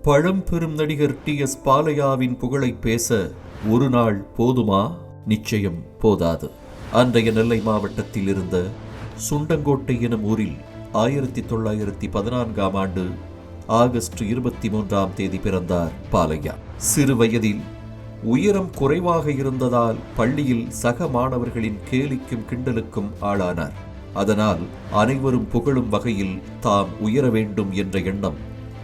பழம்பெரும் நடிகர் டி.எஸ். பாலையாவின் புகழை பேச ஒரு நாள் போதுமா? நிச்சயம் போதாது. அன்றைய நெல்லை மாவட்டத்தில் இருந்த சுண்டங்கோட்டை எனும் ஊரில் 1914ஆம் ஆண்டு ஆகஸ்ட் 23ஆம் தேதி பிறந்தார் பாலையா. சிறு வயதில் உயரம் குறைவாக இருந்ததால் பள்ளியில் சக மாணவர்களின் கேலிக்கும் கிண்டலுக்கும் ஆளானார். அதனால் அனைவரும் புகழும் வகையில் தாம் உயர வேண்டும் என்ற எண்ணம்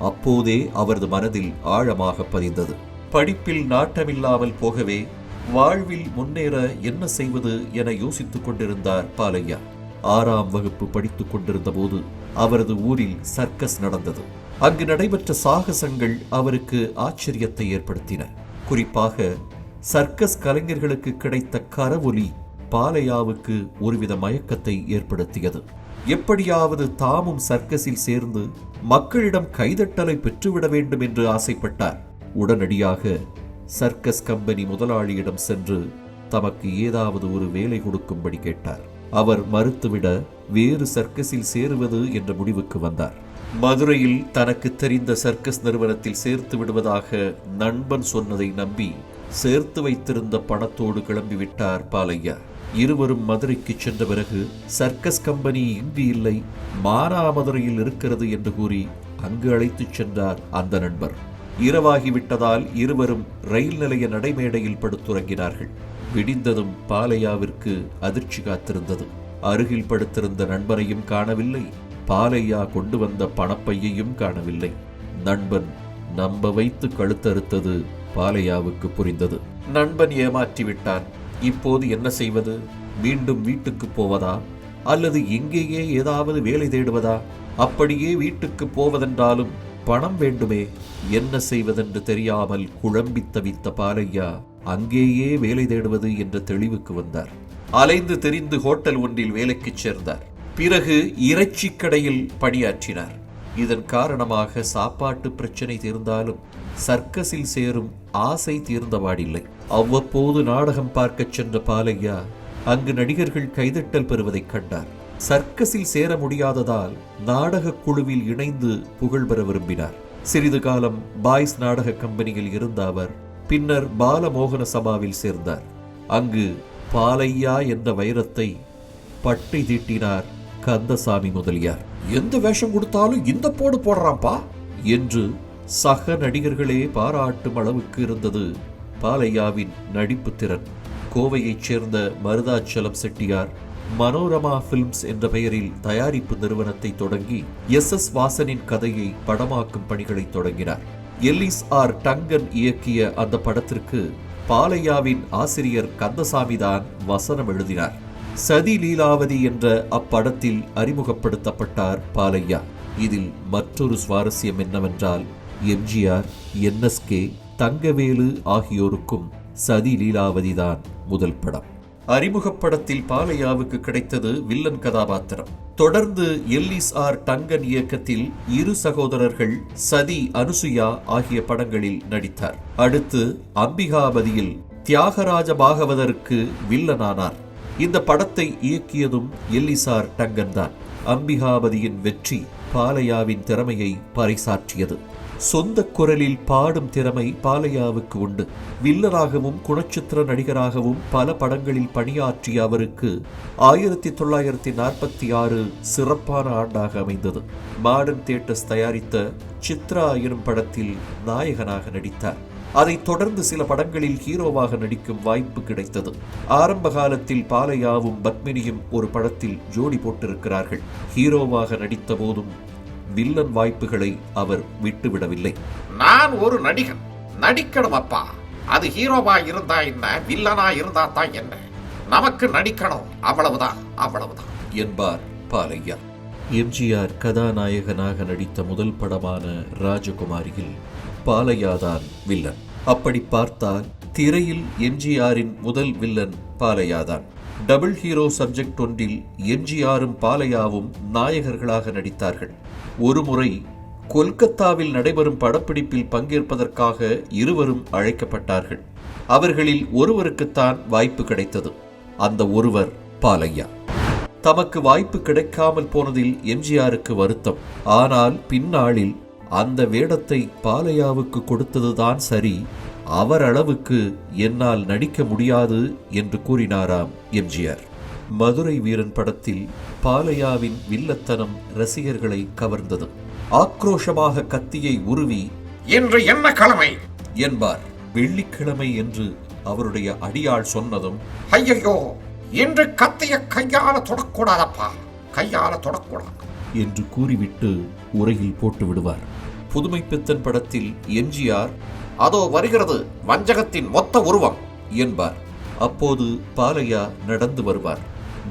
அப்போதே அவரது மனதில் ஆழமாக பதிந்தது. படிப்பில் நாட்டமில்லாமல் போகவே வாழ்வில் முன்னேற என்ன செய்வது என யோசித்துக் கொண்டிருந்தார் பாலையா. 6ஆம் வகுப்பு படித்துக் கொண்டிருந்த போது அவரது ஊரில் சர்க்கஸ் நடந்தது. அங்கு நடைபெற்ற சாகசங்கள் அவருக்கு ஆச்சரியத்தை ஏற்படுத்தின. குறிப்பாக சர்க்கஸ் கலைஞர்களுக்கு கிடைத்த கரவொலி பாலையாவுக்கு ஒருவித மயக்கத்தை ஏற்படுத்தியது. எப்படியாவது தாமும் சர்க்கஸில் சேர்ந்து மக்களிடம் கைதட்டலை பெற்றுவிட வேண்டும் என்று ஆசைப்பட்டார். உடனடியாக சர்க்கஸ் கம்பெனி முதலாளியிடம் சென்று தமக்கு ஏதாவது ஒரு வேலை கொடுக்கும்படி கேட்டார். அவர் மறுத்துவிட வேறு சர்க்கஸில் சேருவது என்ற முடிவுக்கு வந்தார். மதுரையில் தனக்கு தெரிந்த சர்க்கஸ் நிறுவனத்தில் சேர்த்து விடுவதாக நண்பன் சொன்னதை நம்பி சேர்த்து வைத்திருந்த பணத்தோடு கிளம்பிவிட்டார் பாலையா. இருவரும் மதுரைக்கு சென்ற பிறகு சர்க்கஸ் கம்பெனி இங்கு இல்லை, மானாமதுரையில் இருக்கிறது என்று கூறி அங்கு அழைத்துச் சென்றார் அந்த நண்பர். இரவாகிவிட்டதால் இருவரும் ரயில் நிலைய நடைமேடையில் படுத்துறங்கினார்கள். விடிந்ததும் பாலையாவிற்கு அதிர்ச்சி காத்திருந்தது. அருகில் படுத்திருந்த நண்பனையும் காணவில்லை, பாலையா கொண்டு வந்த பணப்பையையும் காணவில்லை. நண்பன் நம்ப வைத்து கழுத்தறுத்தது பாலையாவுக்கு புரிந்தது. நண்பன் ஏமாற்றிவிட்டான். இப்போது என்ன செய்வது? மீண்டும் வீட்டுக்கு போவதா அல்லது எங்கேயே ஏதாவது வேலை தேடுவதா? அப்படியே வீட்டுக்கு போவதென்றாலும் பணம் வேண்டுமே. என்ன செய்வதென்று தெரியாமல் குழம்பி தவித்த பாலையா அங்கேயே வேலை தேடுவது என்ற தெளிவுக்கு வந்தார். அலைந்து தெரிந்து ஹோட்டல் ஒன்றில் வேலைக்கு சேர்ந்தார். பிறகு இறைச்சி கடையில் பணியாற்றினார். இதன் காரணமாக சாப்பாட்டு பிரச்சனை தீர்ந்தாலும் சர்க்கஸில் சேரும் ஆசை தீர்ந்தபாடில்லை. அவ்வப்போது நாடகம் பார்க்க சென்ற பாலையா அங்கு நடிகர்கள் கைதட்டல் பெறுவதைக் கண்டார். சர்க்கஸில் சேர முடியாததால் நாடக குழுவில் இணைந்து புகழ் பெற விரும்பினார். சிறிது காலம் பாய்ஸ் நாடக கம்பெனியில் இருந்த அவர் பின்னர் பாலமோகன சபாவில் சேர்ந்தார். அங்கு பாலையா என்ற வைரத்தை பட்டை தீட்டினார் கந்தசாமி முதலியார். எந்த வேஷம் கொடுத்தாலும் இந்த போடு போடுறான்பா என்று சக நடிகர்களே பாராட்டும் அளவுக்கு இருந்தது பாலையாவின் நடிப்பு திறன். கோவையைச் சேர்ந்த மருதாச்சலம் செட்டியார் மனோரமா பிலிம்ஸ் என்ற பெயரில் தயாரிப்பு நிறுவனத்தை தொடங்கி எஸ். வாசனின் கதையை படமாக்கும் பணிகளை தொடங்கினார். எல்.ஆர். டங்கன் இயக்கிய அந்த படத்திற்கு பாலையாவின் ஆசிரியர் கந்தசாமி தான் வசனம் எழுதினார். சதி லீலாவதி என்ற அப்படத்தில் அறிமுகப்படுத்தப்பட்டார் பாலையா. இதில் மற்றொரு சுவாரஸ்யம் என்னவென்றால் எம்ஜிஆர், என்.எஸ்.கே., தங்கவேலு ஆகியோருக்கும் சதி லீலாவதிதான் முதல் படம். அறிமுகப்படத்தில் பாலையாவுக்கு கிடைத்தது வில்லன் கதாபாத்திரம். தொடர்ந்து எல்.ஆர். டங்கன் இயக்கத்தில் இரு சகோதரர்கள், சதி, அனுசுயா ஆகிய படங்களில் நடித்தார். அடுத்து அம்பிகாபதியில் தியாகராஜ பாகவதருக்கு வில்லனானார். இந்த படத்தை இயக்கியதும் எல்.ஆர். டங்கன் தான். அம்பிகாபதியின் வெற்றி பாலையாவின் திறமையை பறைசாற்றியது. சொந்த குரலில் பாடும் திறமை பாலையாவுக்கு உண்டு. வில்லனாகவும் குணச்சித்திர நடிகராகவும் பல படங்களில் பணியாற்றிய அவருக்கு 1946 சிறப்பான ஆண்டாக அமைந்தது. மாடர்ன் தியேட்டர்ஸ் தயாரித்த சித்ரா எனும் படத்தில் நாயகனாக நடித்தார். அதைத் தொடர்ந்து சில படங்களில் ஹீரோவாக நடிக்கும் வாய்ப்பு கிடைத்தது. ஆரம்ப காலத்தில் பாலையாவும் பத்மினியும் ஒரு படத்தில் ஜோடி போட்டிருக்கிறார்கள். ஹீரோவாக நடித்த போதும் வில்லன் வாய்ப்புகளை அவர் விட்டுவிடவில்லை. நான் ஒரு நடிகன், நடிக்கணும் அப்பா. அது ஹீரோவா இருந்தா என்ன, வில்லனா இருந்தா தான் என்ன, நமக்கு நடிக்கணும், அவ்வளவுதான் அவ்வளவுதான் என்பார் பாலையா. எம்ஜிஆர் கதாநாயகனாக நடித்த முதல் படமான ராஜகுமாரியில் பாலையாதான் வில்லன். அப்படி பார்த்தால் திரையில் எம்ஜிஆரின் முதல் வில்லன் பாலையாதான். டபுள் ஹீரோ சப்ஜெக்ட் ஒன்றில் எம்ஜிஆரும் பாலையாவும் நாயகர்களாக நடித்தார்கள். ஒருமுறை கொல்கத்தாவில் நடைபெறும் படப்பிடிப்பில் பங்கேற்பதற்காக இருவரும் அழைக்கப்பட்டார்கள். அவர்களில் ஒருவருக்குத்தான் வாய்ப்பு கிடைத்தது. அந்த ஒருவர் பாலையா. தமக்கு வாய்ப்பு கிடைக்காமல் போனதில் எம்ஜிஆருக்கு வருத்தம். ஆனால் பின்னாளில் அந்த வேடத்தை பாலையாவுக்கு கொடுத்ததுதான் சரி, அவர் அளவுக்கு என்னால் நடிக்க முடியாது என்று கூறினாராம் எம்ஜிஆர். மதுரை வீரன் படத்தில் பாலையாவின் வில்லத்தனம் ரசிகர்களை கவர்ந்தது. ஆக்ரோஷமாக கத்தியை உருவி, இன்று என்ன கிழமை என்பார். வெள்ளிக்கிழமை என்று அவருடைய அடியாள் சொன்னதும், ஐயோ, இன்று கத்திய கையால தொடக்கூடாதப்பா, கையால தொடக்கூடாது என்று கூறிவிட்டு உரையில் போட்டு விடுவார். புதுமைப்பித்தன் படத்தில் எம்ஜிஆர், அதோ வருகிறது வஞ்சகத்தின் மொத்த உருவம் என்பார். அப்போது பாலையா நடந்து வருவார்.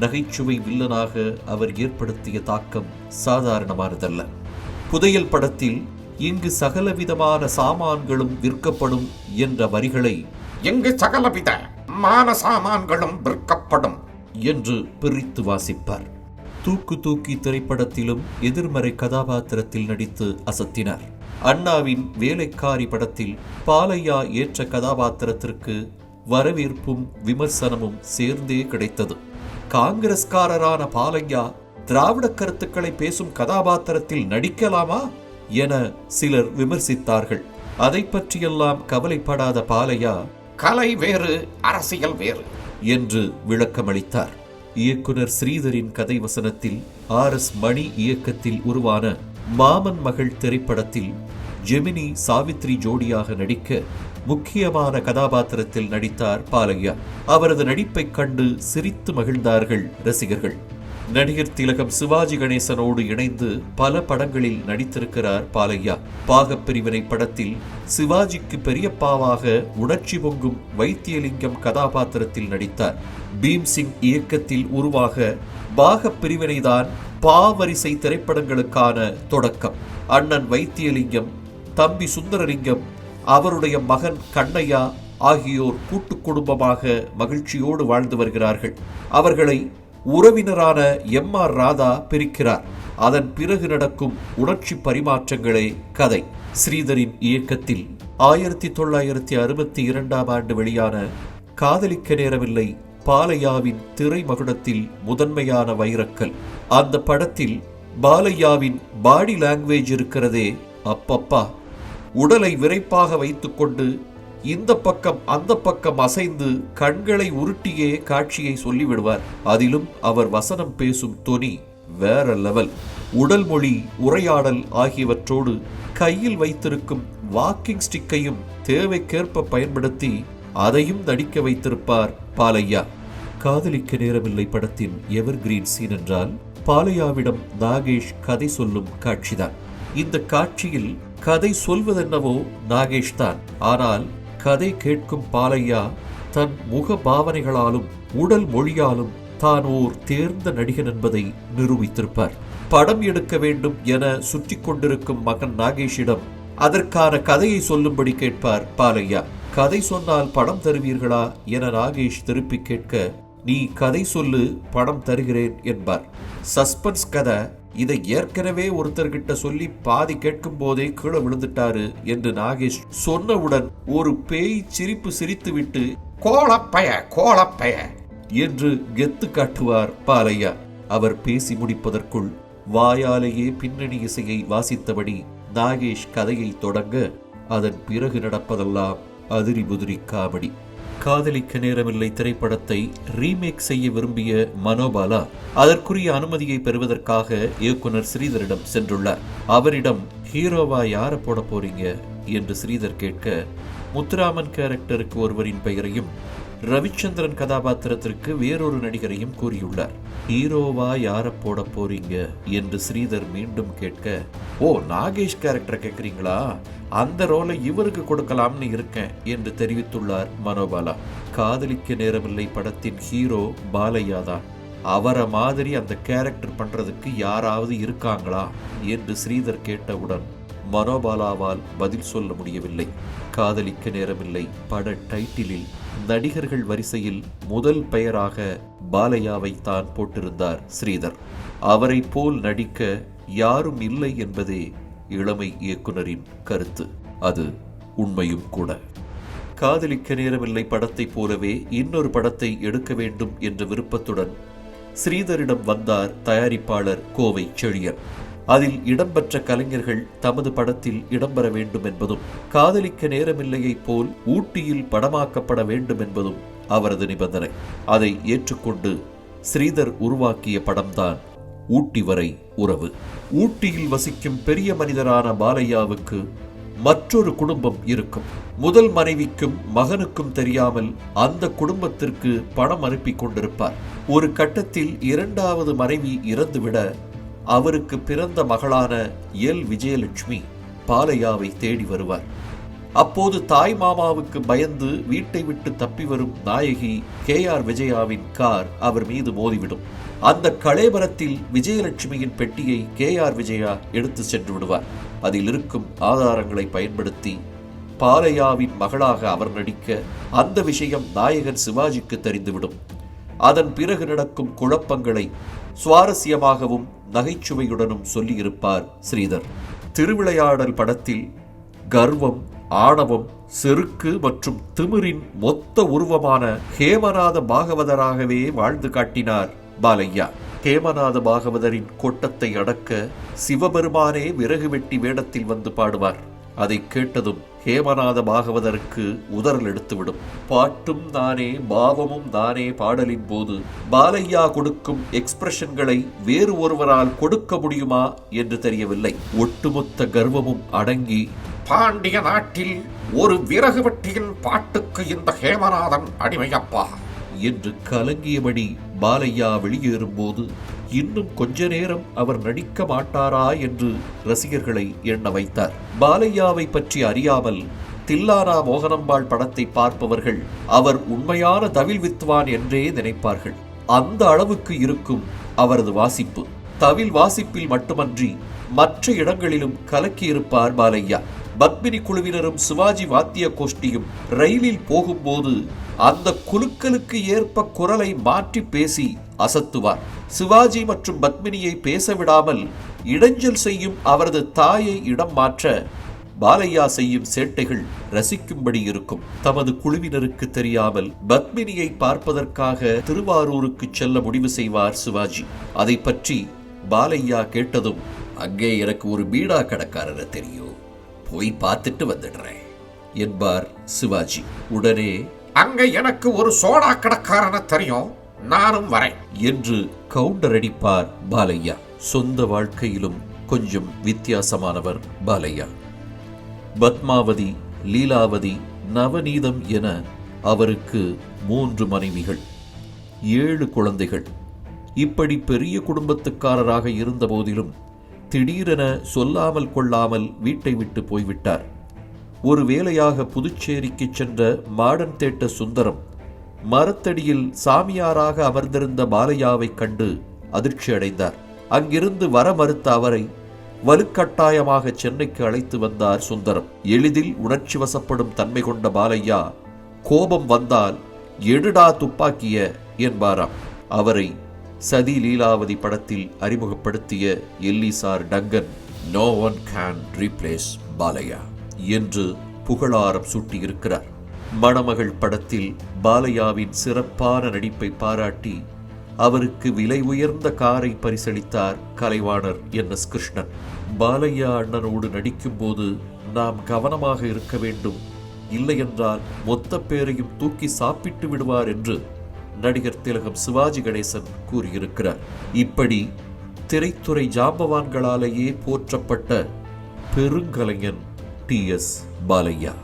நகைச்சுவை வில்லனாக அவர் ஏற்படுத்திய தாக்கம் சாதாரணமானதல்ல. புதையல் படத்தில் இங்கு சகலவிதமான சாமான்களும் விற்கப்படும் என்ற வரிகளை இங்கு சகலவித மான சாமான்களும் விற்கப்படும் என்று பிரித்து வாசிப்பார். தூக்கு தூக்கி திரைப்படத்திலும் எதிர்மறை கதாபாத்திரத்தில் நடித்து அசத்தினார். அண்ணாவின் வேலைக்காரி படத்தில் பாலையா ஏற்ற கதாபாத்திரத்திற்கு வரவேற்பும் விமர்சனமும் சேர்ந்தே கிடைத்தது. காங்கிரஸ்காரரான பாலையா திராவிட கருத்துக்களை பேசும் கதாபாத்திரத்தில் நடிக்கலாமா என சிலர் விமர்சித்தார்கள். அதை பற்றியெல்லாம் கவலைப்படாத பாலையா, கலை வேறு அரசியல் வேறு என்று விளக்கமளித்தார். இயக்குனர் ஸ்ரீதரின் கதை வசனத்தில் RS மணி இயக்கத்தில் உருவான மாமன் மகள் திரைப்படத்தில் ஜெமினி சாவித்ரி ஜோடியாக நடிக்க முக்கியமான கதாபாத்திரத்தில் நடித்தார் பாலையா. அவரது நடிப்பைக் கண்டு சிரித்து மகிழ்ந்தார்கள் ரசிகர்கள். நடிகர் திலகம் சிவாஜி கணேசனோடு இணைந்து பல படங்களில் நடித்திருக்கிறார் பாலையா. பாகப்பிரிவினை படத்தில் சிவாஜிக்கு பெரியப்பாவாக உணர்ச்சி பொங்கும் வைத்தியலிங்கம் கதாபாத்திரத்தில் நடித்தார். பீம்சிங் இயக்கத்தில் உருவாக பாகப்பிரிவினைதான் பாவரிசை திரைப்படங்களுக்கான தொடக்கம். அண்ணன் வைத்தியலிங்கம், தம்பி சுந்தரலிங்கம், அவருடைய மகன் கண்ணையா ஆகியோர் கூட்டு குடும்பமாக மகிழ்ச்சியோடு வாழ்ந்து வருகிறார்கள். அவர்களை உறவினரான MR ராதா பிரிக்கிறார். அதன் பிறகு நடக்கும் உணர்ச்சி பரிமாற்றங்களே கதை. ஸ்ரீதரின் இயக்கத்தில் 1962ஆம் ஆண்டு வெளியான காதலிக்க நேரமில்லை பாலையாவின் திரைமகுடத்தில் முதன்மையான வைரக்கல். அந்த படத்தில் பாலையாவின் பாடி லாங்குவேஜ் இருக்கிறதே, அப்பப்பா! உடலை விரைப்பாக வைத்துக்கொண்டு இந்த பக்கம் அந்த பக்கம் அசைந்து கண்களை உருட்டியே காட்சியை சொல்லிவிடுவார். அதிலும் அவர் வசனம் பேசும் தொனி வேற லெவல். உடல் மொழி, உரையாடல் ஆகியவற்றோடு கையில் வைத்திருக்கும் வாக்கிங் ஸ்டிக்கையும் தேவைக்கேற்ப பயன்படுத்தி அதையும் நடிக்க வைத்திருப்பார் பாலையா. காதலிக்க நேரமில்லை படத்தின் எவர்கிரீன் சீன் என்றால் பாலையாவிடம் நாகேஷ் கதை சொல்லும் காட்சிதான். இந்த காட்சியில் கதை சொல்வதென்னவோ நாகேஷ் தான். ஆனால் கதை கேட்கும் பாலையா தன் முக பாவனைகளாலும் உடல் மொழியாலும் தான் ஓர் தேர்ந்த நடிகன் என்பதை நிரூபித்திருப்பார். படம் எடுக்க வேண்டும் என சுற்றி கொண்டிருக்கும் மகன் நாகேஷிடம் அதற்கான கதையை சொல்லும்படி கேட்பார் பாலையா. கதை சொன்னால் படம் தருவீர்களா என நாகேஷ் திருப்பி கேட்க, நீ கதை சொல்லு, படம் தருகிறேன் என்பார். சஸ்பென்ஸ் கதை. இதை ஏற்கனவே ஒருத்தர்கிட்ட சொல்லி பாதி கேட்கும் போதே கீழே விழுந்துட்டாரு என்று நாகேஷ் சொன்னவுடன் ஒரு பேய் சிரிப்பு சிரித்துவிட்டு, கோலப்பய கோலப்பய என்று கெத்து காட்டுவார் பாலையா. அவர் பேசி முடிப்பதற்குள் வாயாலேயே பின்னணி இசையை வாசித்தபடி நாகேஷ் கதையை தொடங்க, அதன் பிறகு நடப்பதெல்லாம் அதிரி புதிரி காமெடி. காதலிக்க நேரமில்லை திரைப்படத்தை ரீமேக் செய்ய விரும்பிய மனோபாலா அதற்குரிய அனுமதியை பெறுவதற்காக இயக்குனர் ஸ்ரீதரிடம் சென்றுள்ளார். அவரிடம் ஹீரோவா யார போட போறீங்க என்று ஸ்ரீதர் கேட்க, முத்துராமன் கேரக்டருக்கு ஒருவரின் பெயரையும் ரவிச்சந்திரன் கதாபாத்திரத்திற்கு வேறொரு நடிகரையும் கூறியுள்ளார். ஹீரோவா யார போட போறீங்க என்று ஸ்ரீதர் மீண்டும் கேட்க, ஓ நாகேஷ் கேரக்டரை கேட்கிறீங்களா, அந்த ரோலை இவருக்கு கொடுக்கலாம்னு இருக்கேன் என்று தெரிவித்துள்ளார் மனோபாலா. காதலிக்க நேரமில்லை படத்தின் ஹீரோ பாலையா தான். அவரை மாதிரி அந்த கேரக்டர் பண்றதுக்கு யாராவது இருக்காங்களா என்று ஸ்ரீதர் கேட்டவுடன் மனோபாலாவால் பதில் சொல்ல முடியவில்லை. காதலிக்க நேரமில்லை பட டைட்டிலில் நடிகர்கள் வரிசையில் முதல் பெயராக பாலையாவை தான் போட்டிருந்தார் ஸ்ரீதர். அவரை போல் நடிக்க யாரும் இல்லை என்பதே இளமை இயக்குனரின் கருத்து. அது உண்மையும் கூட. காதலிக்க நேரமில்லை படத்தை போலவே இன்னொரு படத்தை எடுக்க வேண்டும் என்ற விருப்பத்துடன் ஸ்ரீதரிடம் வந்தார் தயாரிப்பாளர் கோவை செழியன். அதில் இடம்பெற்ற கலைஞர்கள் தமது படத்தில் இடம்பெற வேண்டும் என்பதும், காதலிக்க நேரமில்லையைப் போல் ஊட்டியில் படமாக்கப்பட வேண்டும் என்பதும் அவரது நிபந்தனை. அதை ஏற்றுக்கொண்டு ஸ்ரீதர் உருவாக்கிய படம்தான் ஊட்டி வரை உறவு. ஊட்டியில் வசிக்கும் பெரிய மனிதரான பாலையாவுக்கு மற்றொரு குடும்பம் இருக்கும். முதல் மனைவிக்கும் மகனுக்கும் தெரியாமல் அந்த குடும்பத்திற்கு பணம் அனுப்பி கொண்டிருப்பார். ஒரு கட்டத்தில் இரண்டாவது மனைவி இறந்துவிட அவருக்கு பிறந்த மகளான எல் விஜயலட்சுமி பாலையாவை தேடி வருவார். அப்போது தாய் மாமாவுக்கு பயந்து வீட்டை விட்டு தப்பி வரும் நாயகி KR விஜயாவின் கார் அவர் மீது மோதிவிடும். அந்த கலேபரத்தில் விஜயலட்சுமியின் பெட்டியை KR விஜயா எடுத்து சென்று விடுவார். அதில் இருக்கும் ஆதாரங்களை பயன்படுத்தி பாலையாவின் மகளாக அவர் நடிக்க அந்த விஷயம் நாயகன் சிவாஜிக்கு தெரிந்துவிடும். அதன் பிறகு நடக்கும் குழப்பங்களை சுவாரஸ்யமாகவும் நகைச்சுவையுடனும் சொல்லியிருப்பார் ஸ்ரீதர். திருவிளையாடல் படத்தில் கர்வம், ஆணவம், செருக்கு மற்றும் திமிரின் மொத்த உருவமான ஹேமநாத பாகவதராகவே வாழ்ந்து காட்டினார் பாலையா. ஹேமநாத பாகவதரின் கொட்டத்தை அடக்க சிவபெருமானே விறகு வெட்டி வேடத்தில் வந்து பாடுவார். அதை கேட்டதும் ஹேமநாத பாகவதருக்கு உதறல் எடுத்துவிடும். பாட்டும் தானே பாவமும் தானே பாடலின் போது பாலையா கொடுக்கும் எக்ஸ்பிரஷன்களை வேறு ஒருவரால் கொடுக்க முடியுமா என்று தெரியவில்லை. ஒட்டுமொத்த கர்வமும் அடங்கி, பாண்டிய நாட்டில் ஒரு விறகு வெட்டியின் பாட்டுக்கு இந்த ஹேமநாதன் அடிமையப்பா என்று கலங்கியபடி பாலையா வெளியேறும் போது இன்னும் கொஞ்ச நேரம் அவர் நடிக்க மாட்டாரா என்று ரசிகர்களை எண்ண வைத்தார். பாலையாவை பற்றி அறியாமல் தில்லானா மோகனம்பாள் படத்தை பார்ப்பவர்கள் அவர் உண்மையான தவில் வித்வான் என்றே நினைப்பார்கள். அந்த அளவுக்கு இருக்கும் அவரது வாசிப்பு. தவில் வாசிப்பில் மட்டுமன்றி மற்ற இடங்களிலும் கலக்கியிருப்பார் பாலையா. பத்மினி குழுவினரும் சிவாஜி வாத்திய கோஷ்டியும் ரயிலில் போகும்போது அந்த குலுக்கலுக்கு ஏற்ப குரலை மாற்றி பேசி அசத்துவார். சிவாஜி மற்றும் பத்மினியை பேச விடாமல் இடைஞ்சல் செய்யும் அவரது தாயை இடம் மாற்ற பாலையா செய்யும் சேட்டைகள் ரசிக்கும்படி இருக்கும். தமது குழுவினருக்கு தெரியாமல் பத்மினியை பார்ப்பதற்காக திருவாரூருக்கு செல்ல முடிவு செய்வார் சிவாஜி. அதை பற்றி பாலையா கேட்டதும், அங்கே எனக்கு ஒரு பீடா கடைக்காரரை தெரியும், போய் பார்த்துட்டு வந்துடுறேன் என்பார் சிவாஜி. உடனே, அங்க எனக்கு ஒரு சோடா கடைக்காரனை தெரியும், நானும் வரேன் என்று கவுண்டர் அடிப்பார் பாலையா. சொந்த வாழ்க்கையிலும் கொஞ்சம் வித்தியாசமானவர் பாலையா. பத்மாவதி, லீலாவதி, நவநீதம் என அவருக்கு 3 மனைவிகள், 7 குழந்தைகள். இப்படி பெரிய குடும்பத்துக்காரராக இருந்த போதிலும் திடீரென சொல்லாமல் கொள்ளாமல் வீட்டை விட்டு போய்விட்டார். ஒரு வேலையாக புதுச்சேரிக்கு சென்ற மாடர்ன் தியேட்டர் சுந்தரம் மரத்தடியில் சாமியாராக அமர்ந்திருந்த பாலையாவை கண்டு அதிர்ச்சி அடைந்தார். அங்கிருந்து வர மறுத்த அவரை வலுக்கட்டாயமாக சென்னைக்கு அழைத்து வந்தார் சுந்தரம். எளிதில் உணர்ச்சி வசப்படும் தன்மை கொண்ட பாலையா கோபம் வந்தால் எடுடா துப்பாக்கிய என்பாராம். அவரை சதி லீலாவதி படத்தில் அறிமுகப்படுத்திய Ellis R Dungan "No one can replace Balaiah" என்று புகழாரம் சூட்டியிருக்கிறார். மணமகள் படத்தில் பாலையாவின் சிறப்பான நடிப்பை பாராட்டி அவருக்கு விலை உயர்ந்த காரை பரிசளித்தார் கலைவாணர் NS கிருஷ்ணன். பாலையா அண்ணனோடு நடிக்கும் போது நாம் கவனமாக இருக்க வேண்டும், இல்லையென்றால் மொத்த பேரையும் தூக்கி சாப்பிட்டு விடுவார் என்று நடிகர் திலகம் சிவாஜி கணேசன் கூறியிருக்கிறார். இப்படி திரைத்துறை ஜாம்பவான்களாலேயே போற்றப்பட்ட பெருங்கலைஞன் TS பாலையா.